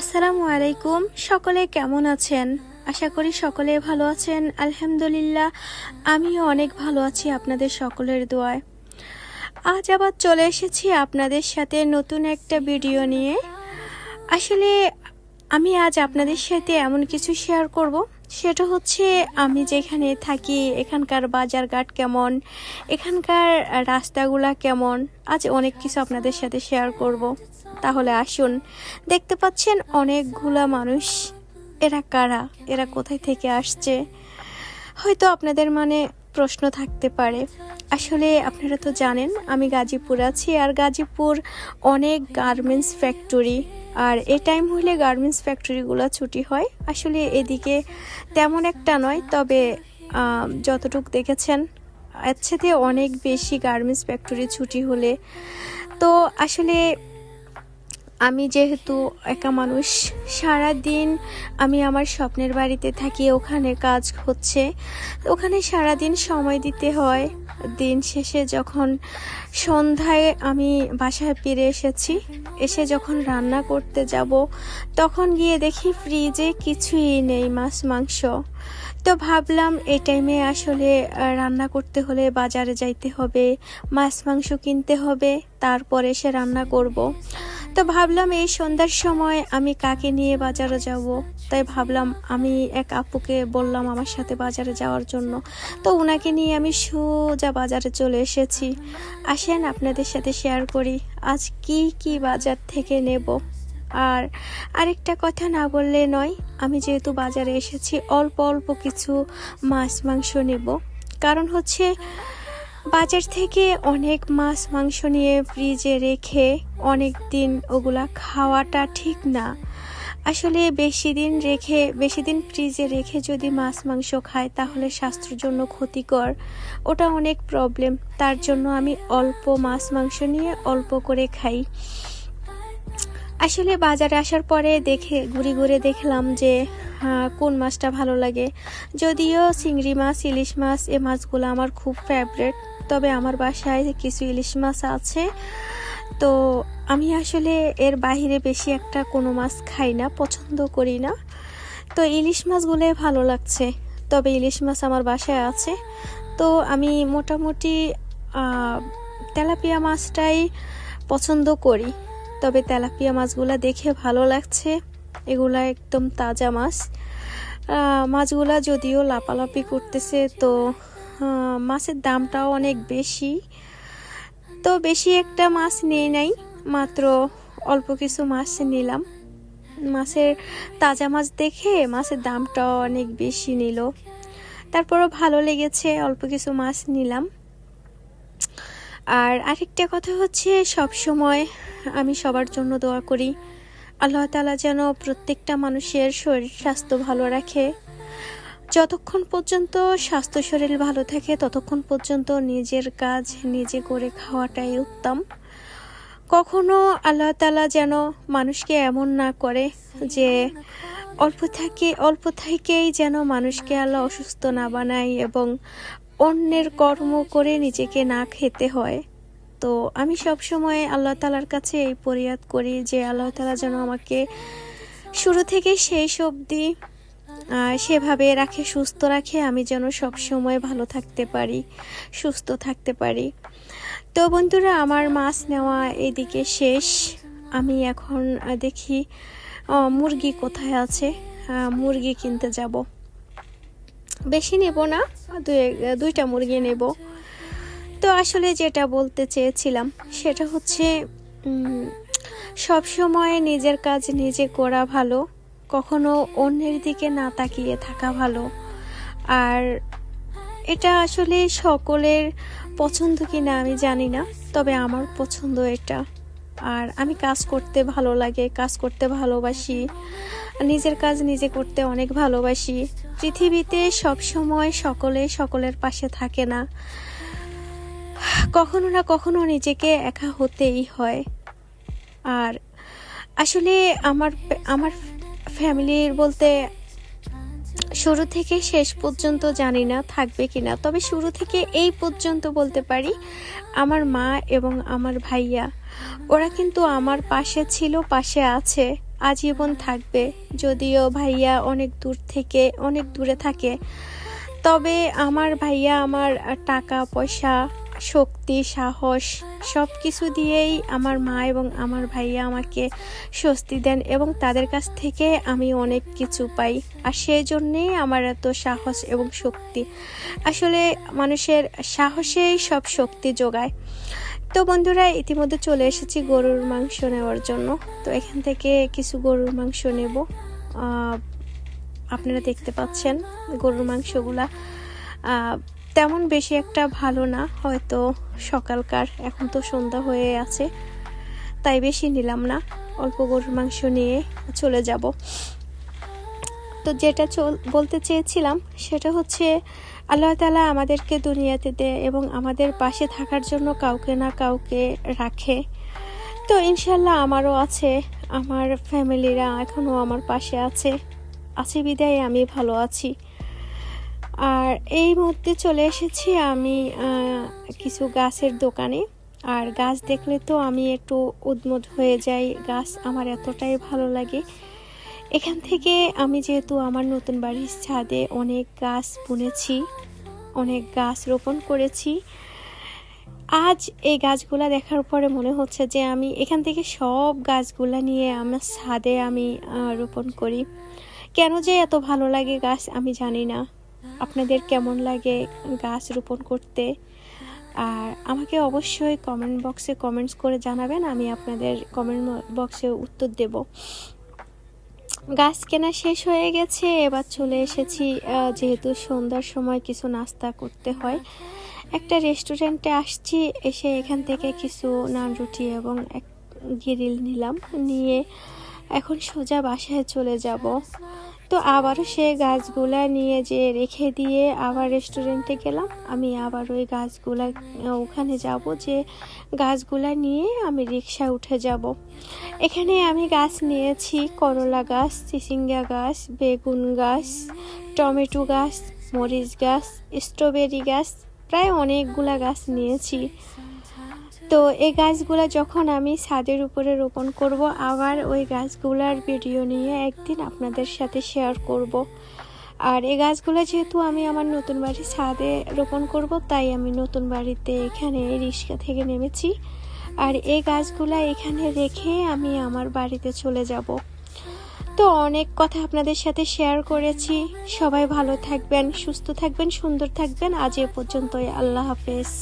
আসসালামু আলাইকুম। সকলে কেমন আছেন? আশা করি সকলে ভালো আছেন। আলহামদুলিল্লাহ, আমিও অনেক ভালো আছি আপনাদের সকলের দোয়ায়। আজ আবার চলে এসেছি আপনাদের সাথে নতুন একটা ভিডিও নিয়ে। আসলে আমি আজ আপনাদের সাথে এমন কিছু শেয়ার করব, সেটা হচ্ছে আমি যেখানে থাকি এখানকার বাজারঘাট কেমন, এখানকার রাস্তাগুলা কেমন। আজ অনেক কিছু আপনাদের সাথে শেয়ার করব। তাহলে আসুন। দেখতে পাচ্ছেন অনেকগুলা মানুষ। এরা কারা? এরা কোথায় থেকে আসছে? হয়তো আপনাদের প্রশ্ন থাকতে পারে। আসলে আপনারা তো জানেন আমি গাজীপুর আছি, আর গাজীপুর অনেক গার্মেন্টস ফ্যাক্টরি, আর এই টাইম হলে গার্মেন্টস ফ্যাক্টরিগুলো ছুটি হয়। আসলে এদিকে তেমন একটা নয়, তবে যতটুকু দেখেছেন এর সাথে অনেক বেশি গার্মেন্টস ফ্যাক্টরি ছুটি হলে। তো আসলে আমি যেহেতু একা মানুষ, সারাদিন আমি আমার স্বপ্নের বাড়িতে থাকি, ওখানে কাজ হচ্ছে, ওখানে সারাদিন সময় দিতে হয়। দিন শেষে যখন সন্ধ্যায় আমি বাসায় ফিরে এসেছি, এসে যখন রান্না করতে যাব, তখন গিয়ে দেখি ফ্রিজে কিছুই নেই, মাছ মাংস। তো ভাবলাম এই টাইমে আসলে রান্না করতে হলে বাজারে যাইতে হবে, মাছ মাংস কিনতে হবে, তারপরে এসে রান্না করব। তো ভাবলাম এই সন্ধ্যার সময় আমি কাকে নিয়ে বাজারে যাব। তাই ভাবলাম আমি এক আপুকে বললাম আমার সাথে বাজারে যাওয়ার জন্য। তো ওনাকে নিয়ে আমি সোজা বাজারে চলে এসেছি। আসেন আপনাদের সাথে শেয়ার করি আজ কি বাজার থেকে নেব। আর আরেকটা কথা না বললে নয়, আমি যেহেতু বাজারে এসেছি অল্প অল্প কিছু মাছ মাংস নেব। কারণ হচ্ছে বাজার থেকে অনেক মাছ মাংস নিয়ে ফ্রিজে রেখে অনেক দিন ওগুলা খাওয়াটা ঠিক না। আসলে বেশি দিন ফ্রিজে রেখে যদি মাছ মাংস খায় তাহলে স্বাস্থ্যের জন্য ক্ষতিকর, ওটা অনেক প্রবলেম। তার জন্য আমি অল্প মাছ মাংস নিয়ে অল্প করে খাই। আসলে বাজারে আসার পরে ঘুরে ঘুরে দেখলাম যে কোন মাছটা ভালো লাগে। যদিও চিংড়ি মাছ, ইলিশ মাছ, এ মাছগুলো আমার খুব ফেভারিট। তবে আমার বাসায় কিছু ইলিশ মাছ আছে, তো আমি আসলে এর বাইরে বেশি একটা কোনো মাছ খাই না, পছন্দ করি না। তো ইলিশ মাছগুলো ভালো লাগছে, তবে ইলিশ মাছ আমার বাসায় আছে। তো আমি মোটামুটি তেলাপিয়া মাছটাই পছন্দ করি। তবে তেলাপিয়া মাছগুলা দেখে ভালো লাগছে, এগুলা একদম তাজা মাছ। মাছগুলা যদিও লাপালাপি করতেছে, তো মাছের দামটাও অনেক বেশি। তো বেশি একটা মাছ নিয়ে নাই, মাত্র অল্প কিছু মাছ নিলাম। মাছের তাজা মাছ দেখে মাছের দামটাও অনেক বেশি নিল। তারপরও ভালো লেগেছে, অল্প কিছু মাছ নিলাম। আর আরেকটা কথা হচ্ছে, সব সময় আমি সবার জন্য দোয়া করি আল্লাহ তাআলা যেন প্রত্যেকটা মানুষের শরীর স্বাস্থ্য ভালো রাখে। যতক্ষণ পর্যন্ত স্বাস্থ্য শরীর ভালো থাকে ততক্ষণ পর্যন্ত নিজের কাজ নিজে করে খাওয়াটাই উত্তম। কখনো আল্লাহ তাআলা যেন মানুষকে এমন না করে যে অল্প থেকেই যেন মানুষকে আল্লাহ অসুস্থ না বানায় এবং অন্যের কর্ম করে নিজেকে না খেতে হয়। তো আমি সব সময় আল্লাহ তাআলার কাছে এই ফরিয়াদ করি যে আল্লাহ তাআলা যেন আমাকে শুরু থেকে শেষ অবধি সেভাবে রাখে, সুস্থ রাখে, আমি যেন সব সময় ভালো থাকতে পারি, সুস্থ থাকতে পারি। তো বন্ধুরা, আমার মাছ নেওয়া এদিকে শেষ। আমি এখন দেখি মুরগি কোথায় আছে, মুরগি কিনতে যাব। বেশি নেব না, দুইটা মুরগি নেব। তো আসলে যেটা বলতে চেয়েছিলাম সেটা হচ্ছে সব সময় নিজের কাজ নিজে করা ভালো, কখনো অন্যের দিকে না তাকিয়ে থাকা ভালো। আর এটা আসলে সকলের পছন্দ কিনা আমি জানি না, তবে আমার পছন্দ এটা। আর আমি কাজ করতে ভালো লাগে, কাজ করতে ভালোবাসি, নিজের কাজ নিজে করতে অনেক ভালোবাসি। পৃথিবীতে সব সময় সকলের পাশে থাকে না, কখনো না কখনো নিজেকে একা হতেই হয়। আর আসলে আমার ফ্যামিলির বলতে শুরু থেকে শেষ পর্যন্ত জানি না থাকবে কিনা, তবে শুরু থেকে এই পর্যন্ত বলতে পারি আমার মা এবং আমার ভাইয়া, ওরা কিন্তু আমার পাশে ছিল, পাশে আছে। আজীবন থাকবে। যদিও ভাইয়া অনেক দূরে থাকে, তবে আমার ভাইয়া আমার টাকা পয়সা, শক্তি, সাহস সব কিছু দিয়েই আমার মা এবং আমার ভাইয়া আমাকে স্বস্তি দেন এবং তাদের কাছ থেকে আমি অনেক কিছু পাই। আর সেই জন্যেই আমার এত সাহস এবং শক্তি। আসলে মানুষের সাহসেই সব শক্তি যোগায়। তো বন্ধুরা, ইতিমধ্যে চলে এসেছি গরুর মাংস নেওয়ার জন্য। তো এখান থেকে কিছু গরুর মাংস নেব। আপনারা দেখতে পাচ্ছেন গরুর মাংসগুলা তেমন বেশি একটা ভালো না, হয়তো সকালকার, এখন তো সন্ধ্যা হয়ে আছে, তাই বেশি নিলাম না, অল্প গরুর মাংস নিয়ে চলে যাব। তো যেটা বলতে চেয়েছিলাম সেটা হচ্ছে, আল্লাহ তাআলা আমাদেরকে দুনিয়াতে দেয় এবং আমাদের পাশে থাকার জন্য কাউকে না কাউকে রাখে। তো ইনশাল্লাহ আমারও আছে, আমার ফ্যামিলিরা এখনও আমার পাশে আছে বিদায় আমি ভালো আছি। আর এই মুহূর্তে চলে এসেছি আমি কিছু গাছের দোকানে। আর গাছ দেখলে তো আমি একটু উদ্মত হয়ে যাই, গাছ আমার এতটাই ভালো লাগে। এখান থেকে আমি যেহেতু আমার নতুন বাড়ির ছাদে অনেক গাছ বুনেছি, অনেক গাছ রোপণ করেছি, আজ এই গাছগুলা দেখার পরে মনে হচ্ছে যে আমি এখান থেকে সব গাছগুলা নিয়ে আমার ছাদে আমি রোপণ করি। কেন যে এত ভালো লাগে গাছ আমি জানি না। আপনাদের কেমন লাগে গাছ রোপণ করতে? আর আমাকে অবশ্যই কমেন্ট বক্সে কমেন্টস করে জানাবেন, আমি আপনাদের কমেন্ট বক্সে উত্তর দেব। গাছ কেনা শেষ হয়ে গেছে, এবার চলে এসেছি, যেহেতু সন্ধ্যার সময় কিছু নাস্তা করতে হয়, একটা রেস্টুরেন্টে আসছি। এসে এখান থেকে কিছু নান রুটি এবং এক গ্রিল নিলাম, নিয়ে এখন সোজা বাসায় চলে যাব। তো আবারও সে গাছগুলা নিয়ে যে রেখে দিয়ে আবার রেস্টুরেন্টে গেলাম। আমি আবার ওই গাছগুলা ওখানে যাব, যে গাছগুলা নিয়ে আমি রিকশায় উঠে যাব। এখানে আমি গাছ নিয়েছি করলা গাছ, চিচিঙ্গা গাছ, বেগুন গাছ, টমেটো গাছ, মরিচ গাছ, স্ট্রবেরি গাছ, প্রায় অনেকগুলা গাছ নিয়েছি। তো এই গাছগুলা যখন আমি ছাদের উপরে রোপণ করব, আবার ওই গাছগুলার ভিডিও নিয়ে একদিন আপনাদের সাথে শেয়ার করব। আর এই গাছগুলো যেহেতু আমি আমার নতুন বাড়ির ছাদে রোপণ করব, তাই আমি নতুন বাড়িতে এখানে রিক্সা থেকে নেমেছি। আর এই গাছগুলা এখানে রেখে আমি আমার বাড়িতে চলে যাব। তো অনেক কথা আপনাদের সাথে শেয়ার করেছি। সবাই ভালো থাকবেন, সুস্থ থাকবেন, সুন্দর থাকবেন। আজ এ পর্যন্তই। আল্লাহ হাফেজ।